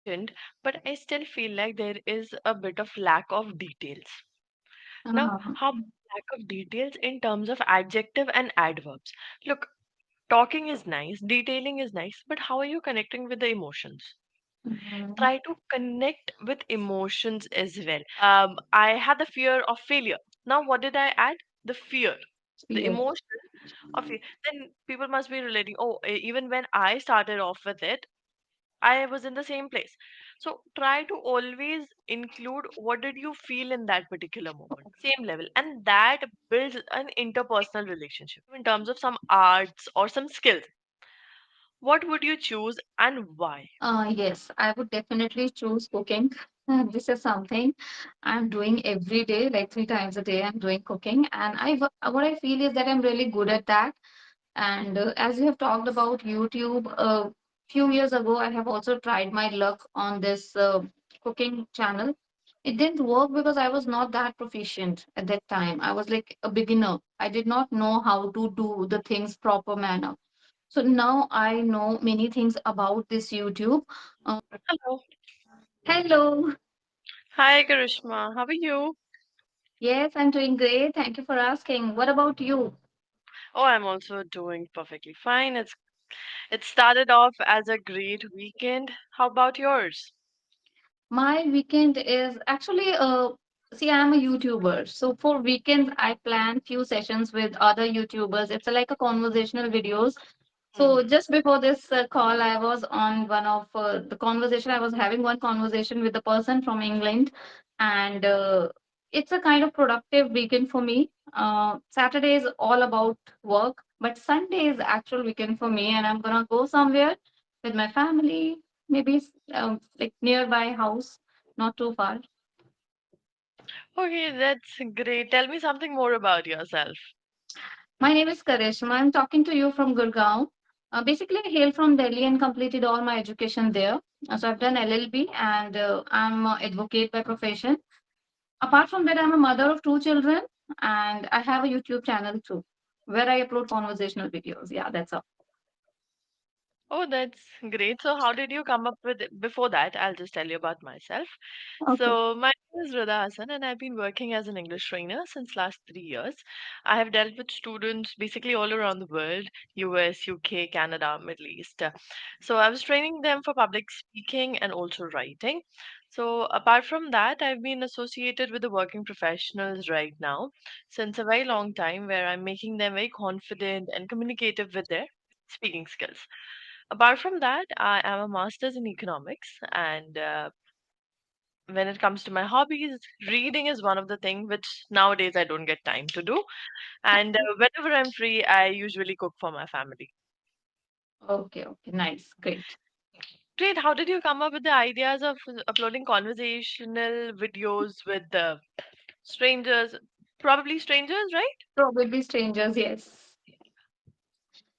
But I still feel like there is a bit of lack of details. Now, Uh, how about lack of details in terms of adjective and adverbs? Look, talking is nice, detailing is nice, but how are you connecting with the emotions? mhm. Try to connect with emotions as well. I had the fear of failure. Now, what did I add? The fear, the Yeah. emotion of fear. Then people must be relating. Oh, even when I started off with it, I was in the same place. So try to always include what did you feel in that particular moment, same level, and that builds an interpersonal relationship. In terms of some arts or some skills, what would you choose and why? Yes, I would definitely choose cooking. This is something I'm doing every day, like 3 times a day. I'm doing cooking, and what I feel is that I'm really good at that. And as you have talked about YouTube, a few years ago, I have also tried my luck on this cooking channel. It didn't work because I was not that proficient at that time. I was like a beginner. I did not know how to do the things proper manner. So now I know many things about this YouTube. Hello. Hello. Hi, Karishma. How are you? Yes, I'm doing great. Thank you for asking. What about you? Oh, I'm also doing perfectly fine. It started off as a great weekend. How about yours? My weekend is actually see, I'm a YouTuber. So for weekends I plan few sessions with other YouTubers. It's like a conversational videos. So Hmm. just before this call, I was on one of the conversation. I was having one conversation with a person from England, and it's a kind of productive weekend for me. Saturday is all about work, but Sunday is actual weekend for me, and I'm gonna go somewhere with my family, maybe like nearby house, not too far. Okay, that's great. Tell me something more about yourself. My name is Karishma. I'm talking to you from Gurgaon. Basically, I hail from Delhi and completed all my education there. So I've done LLB and I'm an advocate by profession. Apart from that, I'm a mother of 2 children and I have a YouTube channel too, where I upload conversational videos. Yeah, that's all. Oh, that's great. So, how did you come up with it? Before that, I'll just tell you about myself. Okay. So, my name is Rida Hassan, and I've been working as an English trainer since last 3 years. I have dealt with students basically all around the world, US, UK, Canada, Middle East. So, I was training them for public speaking and also writing. So, apart from that, I've been associated with the working professionals right now since a very long time, where I'm making them very confident and communicative with their speaking skills. Apart from that, I am a master's in economics, and when it comes to my hobbies, reading is one of the things which nowadays I don't get time to do. And whenever I'm free, I usually cook for my family. Okay. Okay. Nice. Great. Great. How did you come up with the ideas of uploading conversational videos with strangers? Probably strangers, right? Probably strangers. Yes.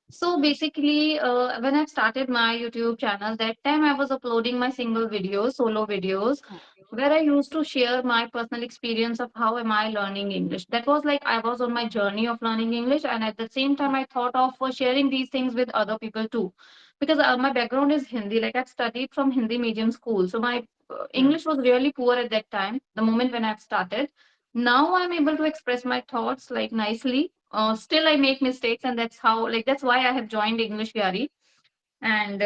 So basically, when I started my YouTube channel, that time I was uploading my single videos, solo videos, where I used to share my personal experience of how am I learning English. That was like I was on my journey of learning English, and at the same time, I thought of sharing these things with other people too, because my background is Hindi. Like I've studied from Hindi medium school, so my Hmm. English was really poor at that time. The moment when I've started, now I'm able to express my thoughts like nicely. Still I make mistakes, and that's how, like, that's why I have joined EnglishYaari. And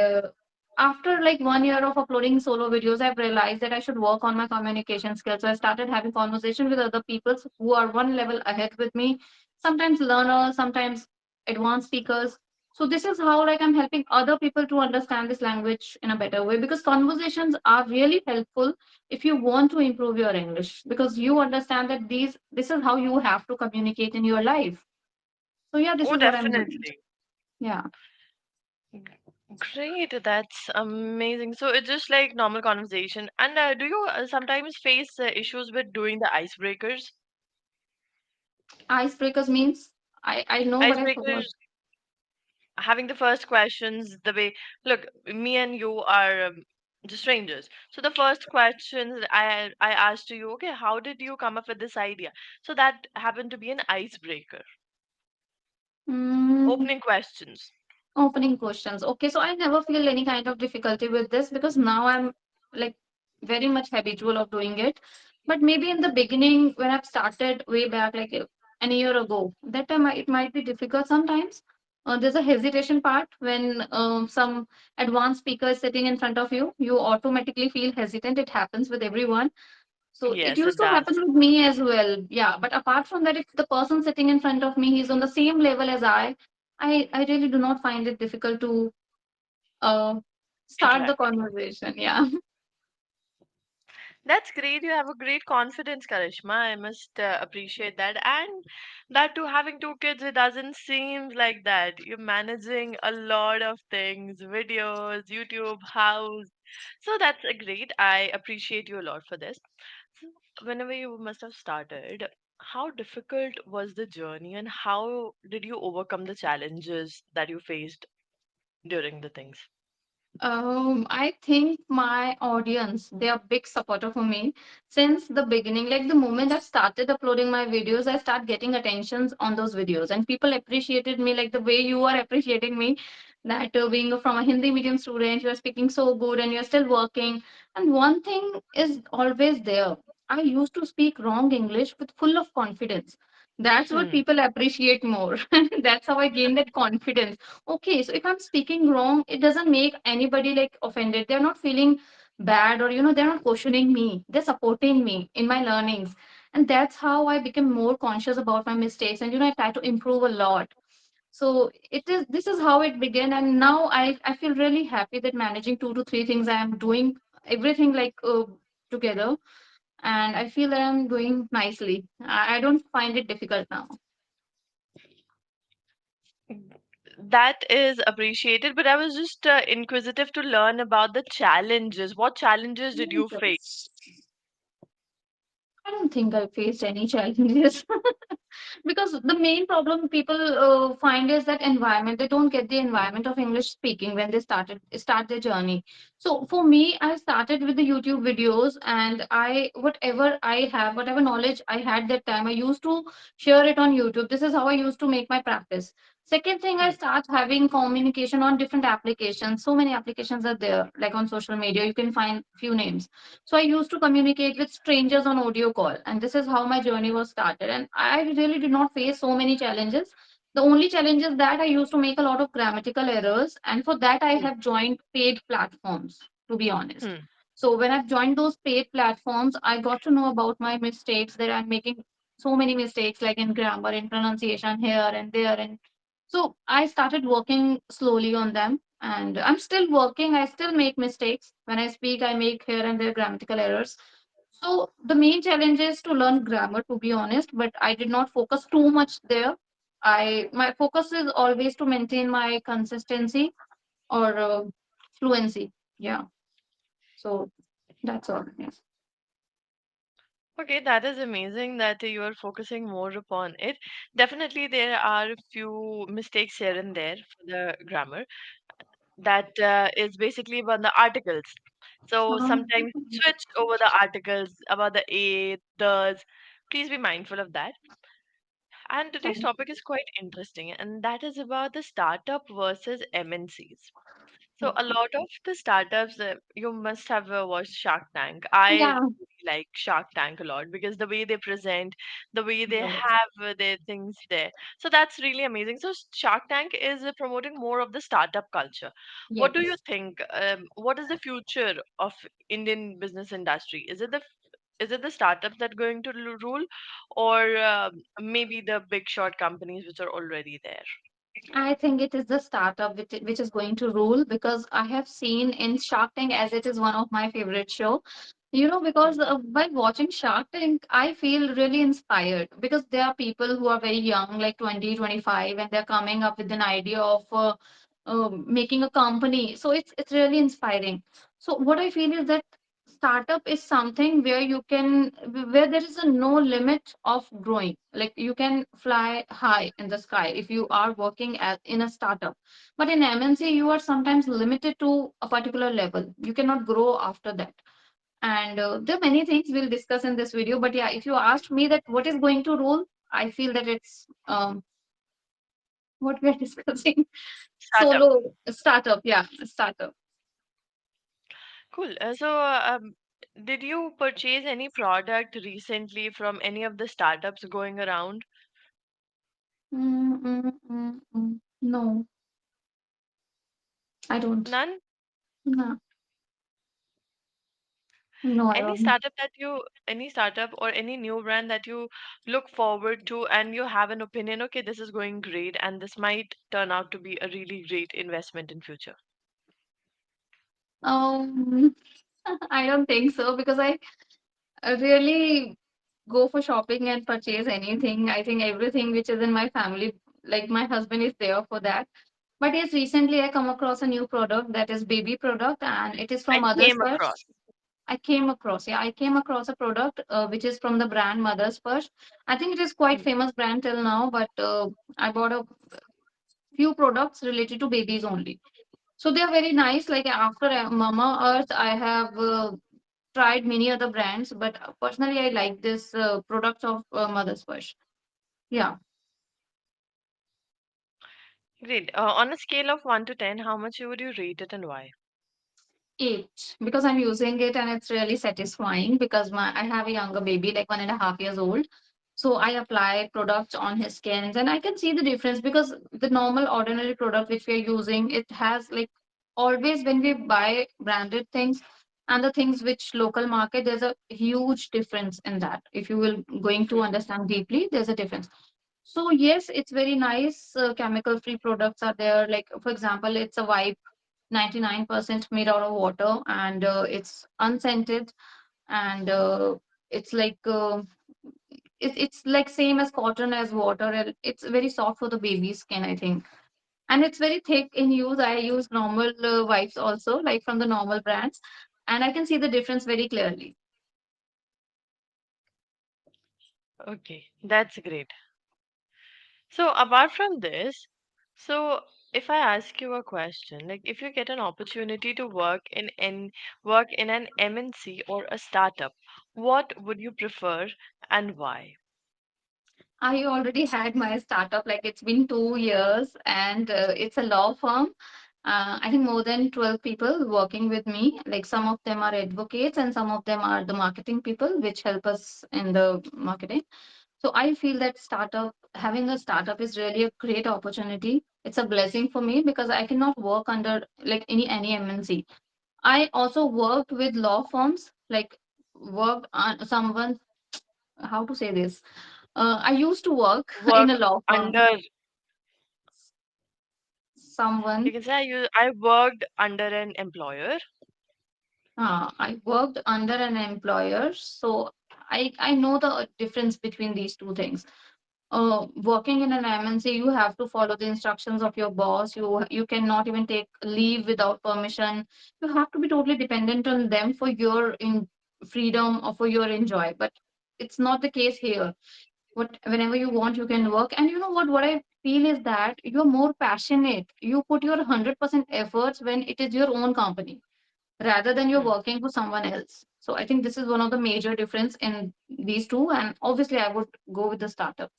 after like 1 year of uploading solo videos, I've realized that I should work on my communication skills. So I started having conversation with other people who are one level ahead with me, sometimes learners, sometimes advanced speakers. So this is how like I'm helping other people to understand this language in a better way, because conversations are really helpful if you want to improve your English, because you understand that this is how you have to communicate in your life. So yeah, this Oh, is what I'm doing. definitely. Yeah. G- Great, that's amazing. So it's just like normal conversation. And do you sometimes face issues with doing the icebreakers? Icebreakers means I know, but I forgot. Icebreakers, having the first questions, the way, look, me and you are just strangers. So the first questions I asked to you, okay, how did you come up with this idea? So that happened to be an icebreaker. Mm, Opening questions. opening questions. Okay, so I never feel any kind of difficulty with this because now I'm like very much habitual of doing it. But maybe in the beginning, when I've started way back, like an year ago, that time it might be difficult sometimes. There's a hesitation part when some advanced speaker is sitting in front of you. You automatically feel hesitant. It happens with everyone. So it Yes, used it to does. happen with me as well. Yeah, but apart from that, if the person sitting in front of me, he's on the same level as I really do not find it difficult to uh, start the Interact. conversation. Yeah. That's great. You have a great confidence, Karishma. I must appreciate that. And that too, having two kids, it doesn't seem like that. You're managing a lot of things, videos, YouTube, house. So that's a great. I appreciate you a lot for this. So whenever you must have started, how difficult was the journey and how did you overcome the challenges that you faced during the things? I think my audience, they are big supporter for me since the beginning. Like the moment I started uploading my videos, I start getting attentions on those videos, and people appreciated me like the way you are appreciating me. That being from a Hindi medium student, you are speaking so good, and you are still working. And one thing is always there. I used to speak wrong English with full of confidence. That's what Hmm. people appreciate more. That's how I gained that confidence. Okay, so if I'm speaking wrong, it doesn't make anybody like offended. They're not feeling bad, or they're not questioning me. They're supporting me in my learnings. And that's how I became more conscious about my mistakes, and I try to improve a lot. So this is how it began, and now I feel really happy that managing two to three things, I am doing everything like together, and I feel that I'm doing nicely. I don't find it difficult now. That is appreciated, but I was just inquisitive to learn about the challenges. What challenges did you face? I don't think I faced any challenges. Because the main problem people find is that environment. They don't get the environment of English speaking when they start their journey. So for me, I started with the YouTube videos, and I whatever I have, whatever knowledge I had that time, I used to share it on YouTube. This is how I used to make my practice. Second thing, I Hmm. start having communication on different applications. So many applications are there, like on social media. You can find few names. So I used to communicate with strangers on audio call, and this is how my journey was started. And I really did not face so many challenges. The only challenge is that I used to make a lot of grammatical errors, and for that I Hmm. have joined paid platforms, to be honest. Hmm. So when I've joined those paid platforms, I got to know about my mistakes, that I'm making so many mistakes, like in grammar, in pronunciation, here and there, and so I started working slowly on them, and I'm still working. I still make mistakes. When I speak, I make here and there grammatical errors. So the main challenge is to learn grammar, to be honest, but I did not focus too much there. My focus is always to maintain my consistency or fluency. Yeah. So that's all. Yes. Okay, that is amazing that you are focusing more upon it. Definitely, there are a few mistakes here and there for the grammar. That is basically about the articles. So Um, sometimes switch over the articles about the a, does. Please be mindful of that. And today's sorry. topic is quite interesting, and that is about the startup versus MNCs. So a lot of the startups, you must have watched Shark Tank. I Yeah. really like Shark Tank a lot because the way they present, the way they have their things there. So that's really amazing. So Shark Tank is promoting more of the startup culture. What do you Yes. think? What is the future of Indian business industry? Is it the startups that going to rule, or maybe the big short companies which are already there? I think it is the startup which is going to rule, because I have seen in Shark Tank, as it is one of my favorite show. Hmm. Because while watching Shark Tank, I feel really inspired, because there are people who are very young, like 20, 25, and they're coming up with an idea of making a company. So it's really inspiring. So what I feel is that startup is something where where there is a no limit of growing. Like you can fly high in the sky if you are working in a startup. But in MNC, you are sometimes limited to a particular level. You cannot grow after that. And there are many things we'll discuss in this video. But yeah, if you asked me that what is going to rule, I feel that it's what we are discussing. Startup. Solo startup. Yeah, startup. Cool. Did you purchase any product recently from any of the startups going around? No, I don't. None? No, no, I don't. Any startup or any new brand that you look forward to and you have an opinion, okay, this is going great and this might turn out to be a really great investment in future. Um, I don't think so because I really go for shopping and purchase anything. I think everything which is in my family, like my husband is there for that. But yes, recently I come across a new product that is baby product and it is from I Mother's came Purse. across. I came across a product which is from the brand Mother's Purse. I think it is quite Mm. famous brand till now, but I bought a few products related to babies only. So they are very nice. Like after Mama Earth, I have tried many other brands, but personally, I like this product of Mother's Wash. Yeah, Great. On a scale of 1 to 10, how much would you rate it and why? 8 because I'm using it and it's really satisfying because my I have a younger baby, like 1.5 years old. So I apply products on his skins and I can see the difference because the normal ordinary product which we are using, it has like always when we buy branded things and the things which local market, there's a huge difference in that. If you will going to Hmm. understand deeply, there's a difference. So yes, it's very nice. Chemical-free products are there. Like for example, it's a wipe 99% made out of water and it's unscented and it's like it's like same as cotton as water. And it's very soft for the baby's skin, I think. And it's very thick in use. I use normal wipes also, like from the normal brands, and I can see the difference very clearly. Okay, that's great. So apart from this, so if I ask you a question, like if you get an opportunity to work in an MNC or a startup, what would you prefer and why? I already had my startup, like it's been 2 years, and it's a law firm. I think more than 12 people working with me. Like some of them are advocates, and some of them are the marketing people, which help us in the marketing. So I feel that having a startup is really a great opportunity. It's a blessing for me because I cannot work under like any MNC. I also worked with law firms, like worked on someone. How to say this? I used to work in Work a law firm. under, you Someone, can say I worked under an employer. I worked under an employer, so I know the difference between these two things. Working in an MNC, you have to follow the instructions of your boss. You cannot even take leave without permission. You have to be totally dependent on them for your in freedom or for your enjoy. But it's not the case here. Whenever you want, you can work. And you know what I feel is that you're more passionate. You put your 100% efforts when it is your own company rather than you're Hmm. working for someone else. So I think this is one of the major difference in these two. And obviously, I would go with the startup.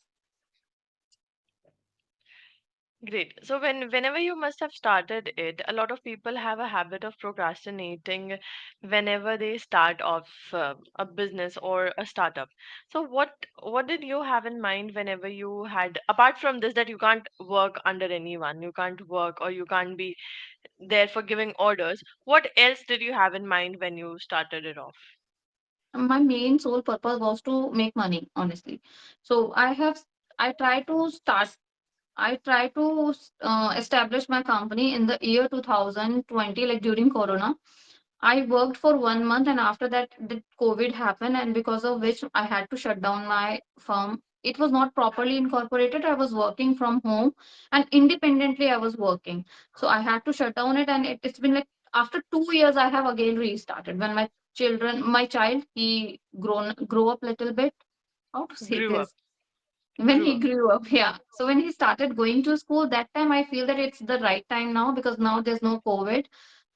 Great. So whenever you must have started it, a lot of people have a habit of procrastinating whenever they start off a business or a startup. So what did you have in mind whenever you had, apart from this, that you can't work under anyone, you can't work or you can't be there for giving orders, what else did you have in mind when you started it off? My main sole purpose was to make money, honestly. So I try to start, I try to establish my company in the year 2020, like during Corona. I worked for 1 month, and after that, the COVID happened, and because of which I had to shut down my firm. It was not properly incorporated. I was working from home, and independently, I was working. So I had to shut down it, and it's been like after 2 years, I have again restarted. When my child, he grow up little bit. How to say Grew up. this? When Grew he up. grew up, yeah. So when he started going to school, that time I feel that it's the right time now because now there's no COVID.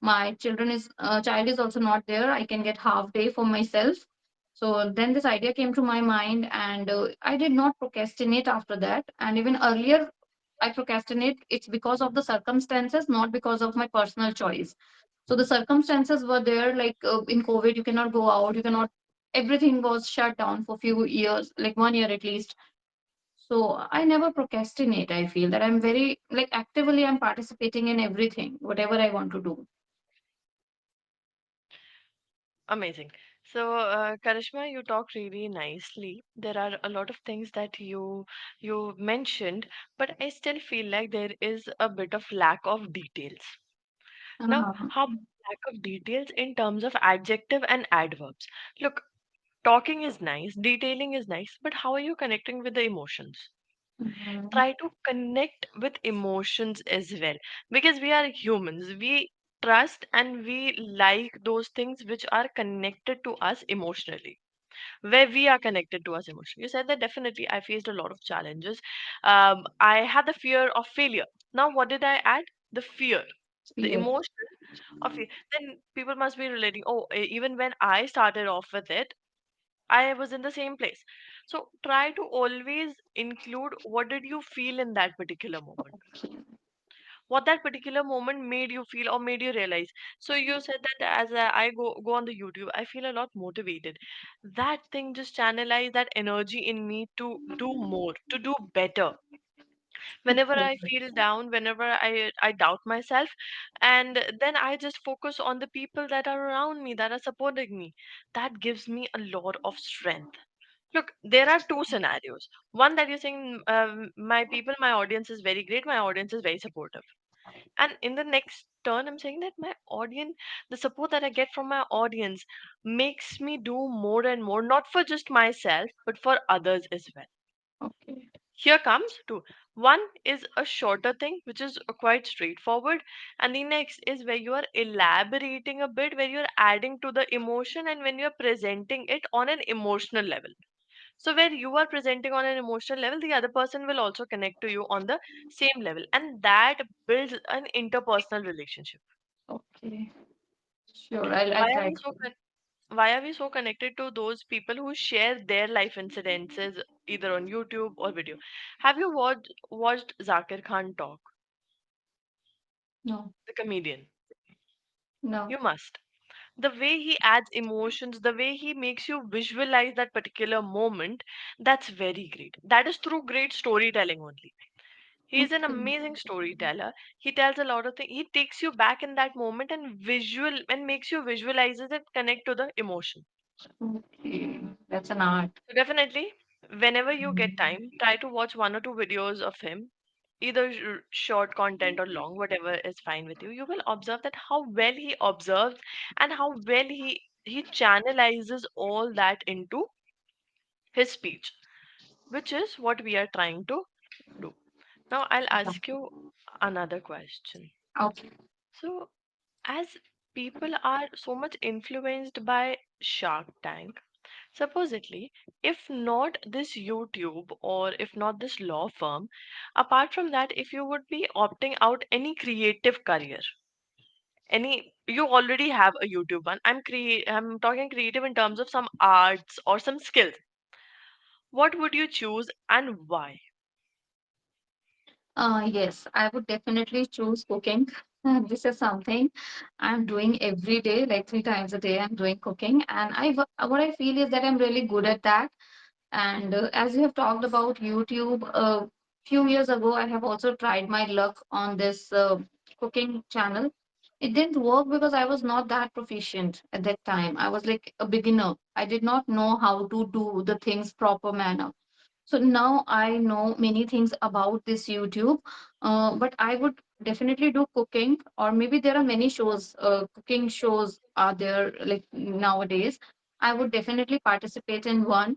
My child is also not there. I can get half day for myself. So then this idea came to my mind, and I did not procrastinate after that. And even earlier, I procrastinate. It's because of the circumstances, not because of my personal choice. So the circumstances were there, like in COVID, you cannot go out, you cannot, everything was shut down for few years, like 1 year at least. So I never procrastinate. I feel that I'm very, like, actively I'm participating in everything, whatever I want to do. Amazing. So, Karishma, you talk really nicely. There are a lot of things that you mentioned, but I still feel like there is a bit of lack of details. Now, Uh-huh. how about lack of details in terms of adjective and adverbs? Look, talking is nice, detailing is nice, but how are you connecting with the emotions? Mhm. Try to connect with emotions as well, because we are humans. We trust and we like those things which are connected to us emotionally, where we are connected to us emotionally. You said that definitely I faced a lot of challenges. I had the fear of failure. Now what did I add? The fear, the Fear. emotion of fear. Then people must be relating, oh, even when I started off with it, I was in the same place. So try to always include what did you feel in that particular moment, what that particular moment made you feel or made you realize. So you said that as I go on the YouTube, I feel a lot motivated. That thing just channelize that energy in me to do more, to do better. Whenever I Okay. feel down, whenever I doubt myself, and then I just focus on the people that are around me, that are supporting me. That gives me a lot of strength. Look, there are two scenarios. One that you're saying, my people, my audience is very great, my audience is very supportive. And in the next turn, I'm saying that my audience, the support that I get from my audience makes me do more and more, not for just myself, but for others as well. Okay. Here comes two. One is a shorter thing, which is quite straightforward, and the next is where you are elaborating a bit, where you're adding to the emotion, and when you're presenting it on an emotional level. So, where you are presenting on an emotional level, the other person will also connect to you on the same level, and that builds an interpersonal relationship. Okay. Sure. I'll Why are try we to do. why are we so connected to those people who share their life incidences either on YouTube or video? Have you watched Zakir Khan talk, No. the comedian? No. You must. The way he adds emotions, the way he makes you visualize that particular moment, that's very great. That is through great storytelling only. He is an Okay. amazing storyteller. He tells a lot of things. He takes you back in that moment and visual and makes you visualize it and connect to the emotion. Okay. That's an art. So definitely, whenever you get time, try to watch one or two videos of him, either short content or long, whatever is fine with you. You will observe that how well he observes and how well he channelizes all that into his speech, which is what we are trying to do. Now I'll ask you another question. Okay. So, as people are so much influenced by Shark Tank, supposedly, if not this YouTube or if not this law firm, apart from that, if you would be opting out any creative career, any you already have a YouTube one. I'm talking creative in terms of some arts or some skills. What would you choose and why? Yes, I would definitely choose cooking. This is something I'm doing every day, like 3 times a day. I'm doing cooking, and what I feel is that I'm really good at that. And as you have talked about YouTube, a few years ago, I have also tried my luck on this cooking channel. It didn't work because I was not that proficient at that time. I was like a beginner. I did not know how to do the things proper manner. So now I know many things about this YouTube, but I would definitely do cooking, or maybe there are many shows, cooking shows are there like nowadays. I would definitely participate in one,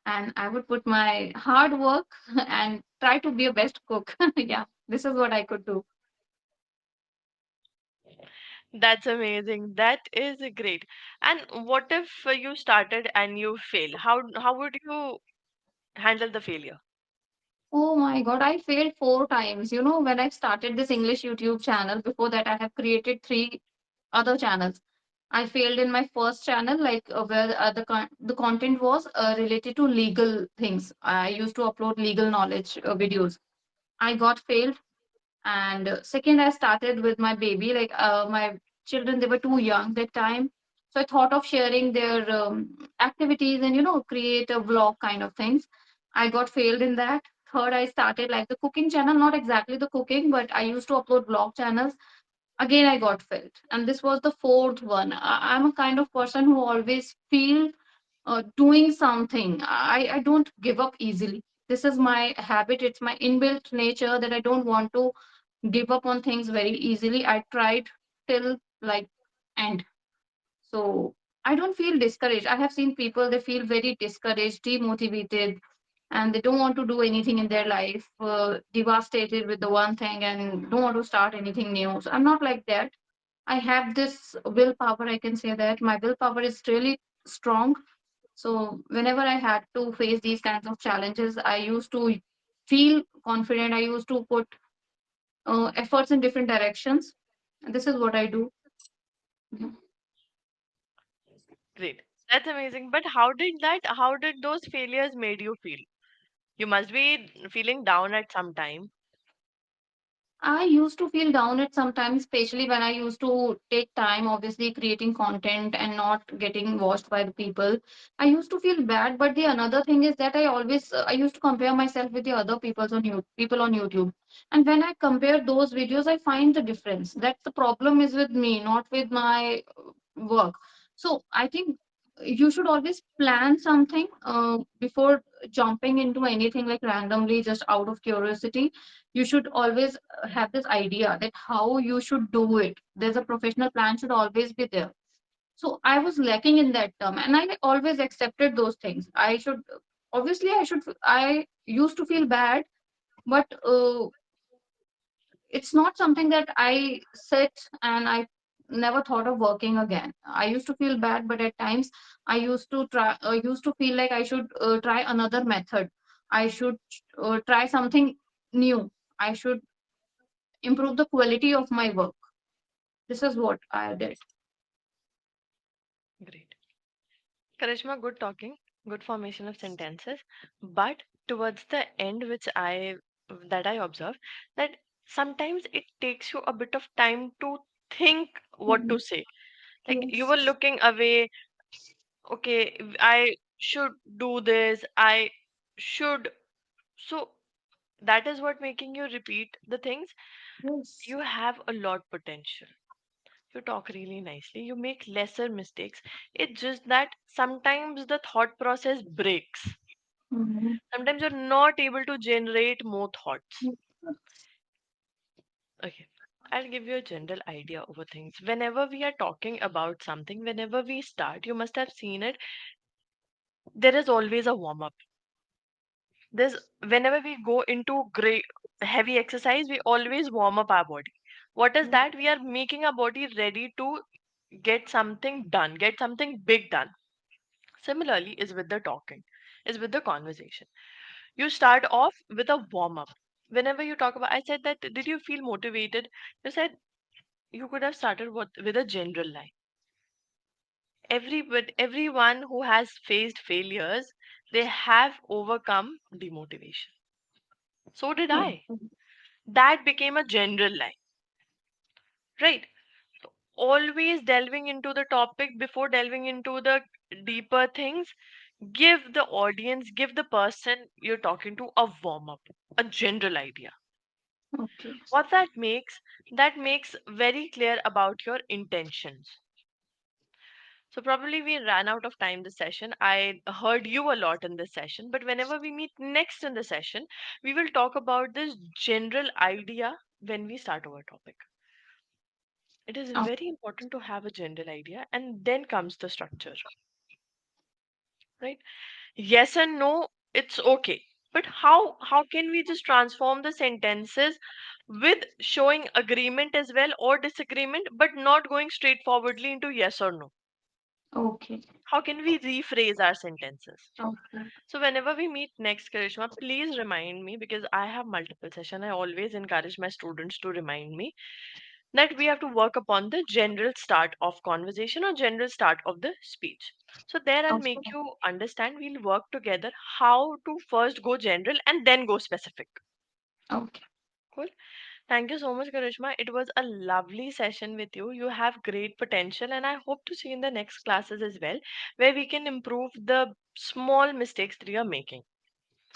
and I would put my hard work and try to be a best cook. Yeah, this is what I could do. That's amazing. That is great. And what if you started and you fail? How would you handle the failure? Oh my God, I failed 4 times. You know, when I started this English YouTube channel, before that, I have created three other channels. I failed in my first channel, like where the content was related to legal things. I used to upload legal knowledge videos. I got failed, and second, I started with my baby, like my children, they were too young that time. So I thought of sharing their activities and, create a vlog kind of things. I got failed in that. Third, I started like the cooking channel, not exactly the cooking, but I used to upload vlog channels. Again, I got failed. And this was the fourth one. I'm a kind of person who always feel doing something. I don't give up easily. This is my habit. It's my inbuilt nature that I don't want to give up on things very easily. I tried till like end. So I don't feel discouraged. I have seen people, they feel very discouraged, demotivated, and they don't want to do anything in their life, devastated with the one thing and don't want to start anything new. So I'm not like that. I have this willpower, I can say that. My willpower is really strong. So whenever I had to face these kinds of challenges, I used to feel confident. I used to put efforts in different directions. And this is what I do. Yeah. Great. That's amazing. But how did those failures made you feel? You must be feeling down at some time. I used to feel down at sometimes, especially when I used to take time, obviously creating content and not getting watched by the people. I used to feel bad, but the another thing is that I used to compare myself with the other people on YouTube. And when I compare those videos, I find the difference. That the problem is with me, not with my work. So I think you should always plan something before jumping into anything like randomly, just out of curiosity. You should always have this idea that how you should do it. There's a professional plan should always be there. So I was lacking in that term, and I always accepted those things. I used to feel bad, but it's not something that I sit and I never thought of working again. I used to feel bad, but at times I used to feel like I should try another method. I should try something new. I should improve the quality of my work. This is what I did. Great. Karishma, good talking, good formation of sentences. But towards the end, that I observe, that sometimes it takes you a bit of time to think what to Mhm. say. Like you Yes. were looking away. Okay, I should do this. I should. So that is what making you repeat the things. Yes. You have a lot potential. You talk really nicely. You make lesser mistakes. It's just that sometimes the thought process breaks. Mhm. Sometimes you're not able to generate more thoughts. Okay. I'll give you a general idea over things. Whenever we are talking about something, whenever we start, you must have seen it, there is always a warm up. There's Whenever we go into great heavy exercise, we always warm up our body. What is that? We are making our body ready to get something done, get something big done. Similarly, is with the talking, is with the conversation. You start off with a warm up. Whenever you talk about, I said that, did you feel motivated? You said you could have started with a general line. Everyone who has faced failures, they have overcome demotivation. So did I. Okay. That became a general line, right? Always delving into the topic before delving into the deeper things. Give the audience, give the person you're talking to a warm up, a general idea. Okay. What that makes very clear about your intentions. So probably we ran out of time this session. I heard you a lot in this session, but whenever we meet next in the session, we will talk about this general idea when we start our topic. It is Oh, very important to have a general idea, and then comes the structure, right? Yes and no, it's okay. But how can we just transform the sentences with showing agreement as well or disagreement, but not going straightforwardly into yes or no? okay. How can we rephrase our sentences? Okay. So whenever we meet next, Karishma, please remind me, because I have multiple sessions. I always encourage my students to remind me that we have to work upon the general start of conversation or general start of the speech. So there I'll Okay. make you understand. We'll work together how to first go general and then go specific. Okay. Cool. Thank you so much, Karishma. It was a lovely session with you. You have great potential, and I hope to see you in the next classes as well, where we can improve the small mistakes that you are making.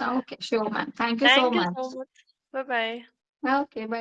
Okay, sure, ma'am. Thank you so Thank you much. so much. Bye bye. Okay, bye.